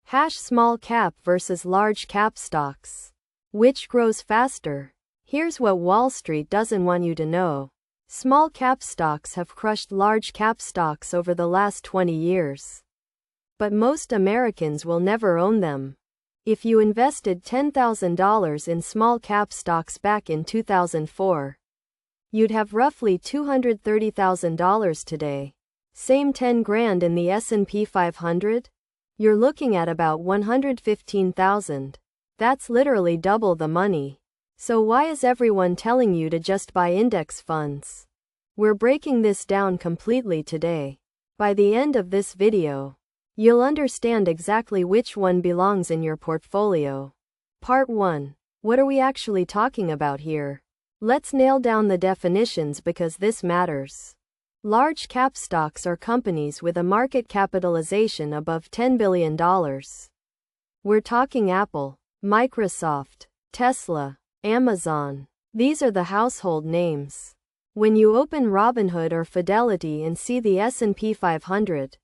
Small cap versus large cap stocks. Which grows faster? Here's what Wall Street doesn't want you to know. Small cap stocks have crushed large cap stocks over the last 20 years. But most Americans will never own them. If you invested $10,000 in small cap stocks back in 2004, you'd have roughly $230,000 today. Same 10 grand in the S&P 500? You're looking at about $115,000. That's literally double the money. So why is everyone telling you to just buy index funds? We're breaking this down completely today. By the end of this video, you'll understand exactly which one belongs in your portfolio. Part 1. What are we actually talking about here? Let's nail down the definitions because this matters. Large cap stocks are companies with a market capitalization above $10 billion. We're talking Apple, Microsoft, Tesla, Amazon. These are the household names. When you open Robinhood or Fidelity and see the S&P 500,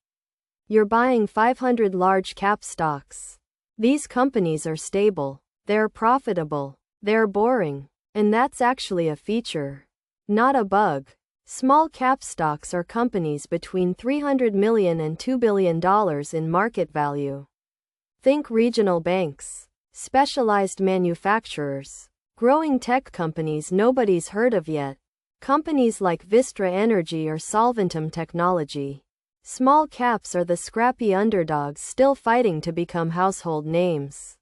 you're buying 500 large cap stocks. These companies are stable, they're profitable, they're boring, and that's actually a feature, not a bug. Small cap stocks are companies between $300 million and $2 billion in market value. Think regional banks, specialized manufacturers, growing tech companies nobody's heard of yet, companies like Vistra Energy or Solventum Technology. Small caps are the scrappy underdogs still fighting to become household names.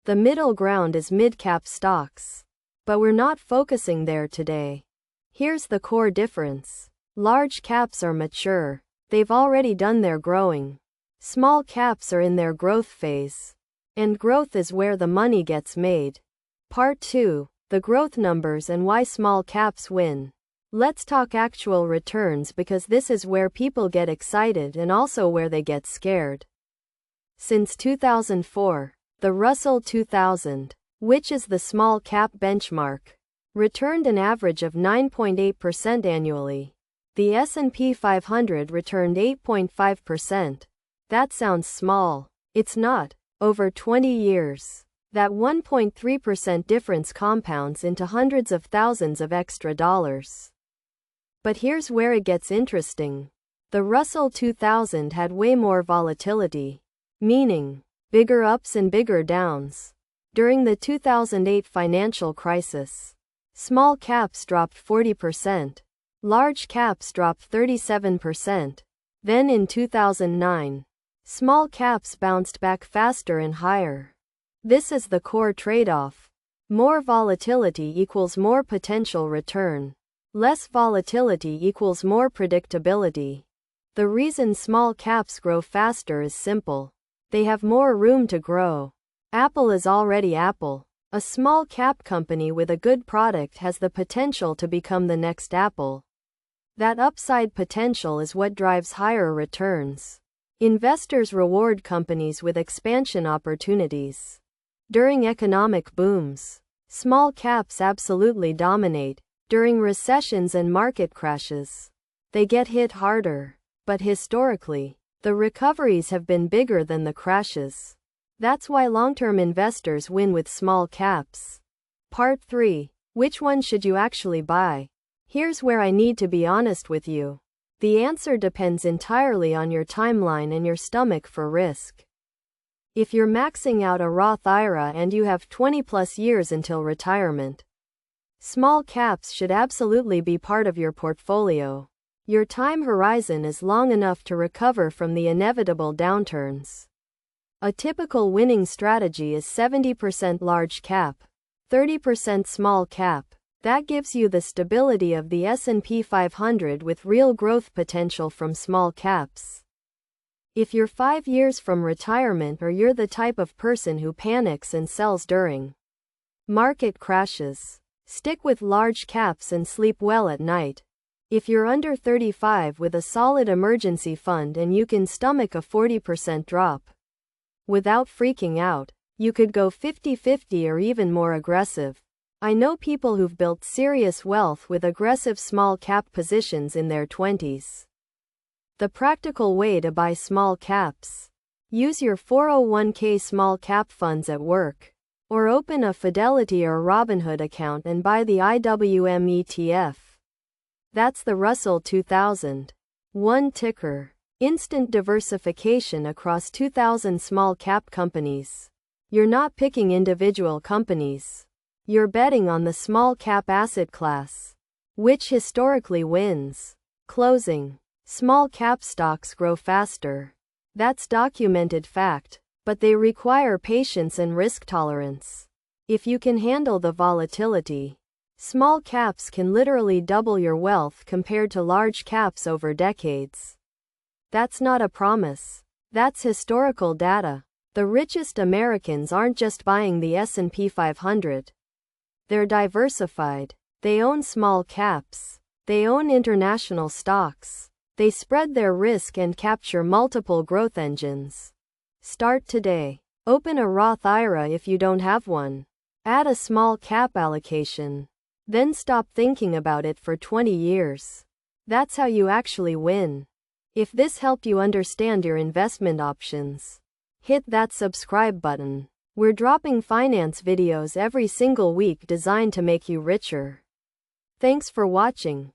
The middle ground is mid-cap stocks. But we're not focusing there today. Here's the core difference. Large caps are mature. They've already done their growing. Small caps are in their growth phase. And growth is where the money gets made. Part 2. The growth numbers and why small caps win. Let's talk actual returns because this is where people get excited and also where they get scared. Since 2004, the Russell 2000, which is the small cap benchmark, returned an average of 9.8% annually. The S&P 500 returned 8.5%. That sounds small. It's not. Over 20 years, that 1.3% difference compounds into hundreds of thousands of extra dollars. But here's where it gets interesting. The Russell 2000 had way more volatility, meaning bigger ups and bigger downs. During the 2008 financial crisis, small caps dropped 40%, large caps dropped 37%. Then in 2009, small caps bounced back faster and higher. This is the core trade-off. More volatility equals more potential return. Less volatility equals more predictability. The reason small caps grow faster is simple. They have more room to grow. Apple is already Apple. A small cap company with a good product has the potential to become the next Apple. That upside potential is what drives higher returns. Investors reward companies with expansion opportunities. During economic booms, small caps absolutely dominate. During recessions and market crashes, they get hit harder. But historically, the recoveries have been bigger than the crashes. That's why long-term investors win with small caps. Part 3. Which one should you actually buy? Here's where I need to be honest with you. The answer depends entirely on your timeline and your stomach for risk. If you're maxing out a Roth IRA and you have 20+ years until retirement, small caps should absolutely be part of your portfolio. Your time horizon is long enough to recover from the inevitable downturns. A typical winning strategy is 70% large cap, 30% small cap. That gives you the stability of the S&P 500 with real growth potential from small caps. If you're 5 years from retirement or you're the type of person who panics and sells during market crashes, stick with large caps and sleep well at night. If you're under 35 with a solid emergency fund and you can stomach a 40% drop without freaking out, you could go 50-50 or even more aggressive. I know people who've built serious wealth with aggressive small cap positions in their 20s. The practical way to buy small caps. Use your 401k small cap funds at work. Or open a Fidelity or Robinhood account and buy the IWM ETF. That's the Russell 2000. One ticker. Instant diversification across 2,000 small cap companies. You're not picking individual companies. You're betting on the small cap asset class, which historically wins. Closing. Small cap stocks grow faster. That's documented fact, but they require patience and risk tolerance. If you can handle the volatility, small caps can literally double your wealth compared to large caps over decades. That's not a promise. That's historical data. The richest Americans aren't just buying the S&P 500. They're diversified. They own small caps. They own international stocks. They spread their risk and capture multiple growth engines. Start today. Open a Roth IRA if you don't have one. Add a small cap allocation. Then stop thinking about it for 20 years. That's how you actually win. If this helped you understand your investment options, hit that subscribe button. We're dropping finance videos every single week designed to make you richer. Thanks for watching.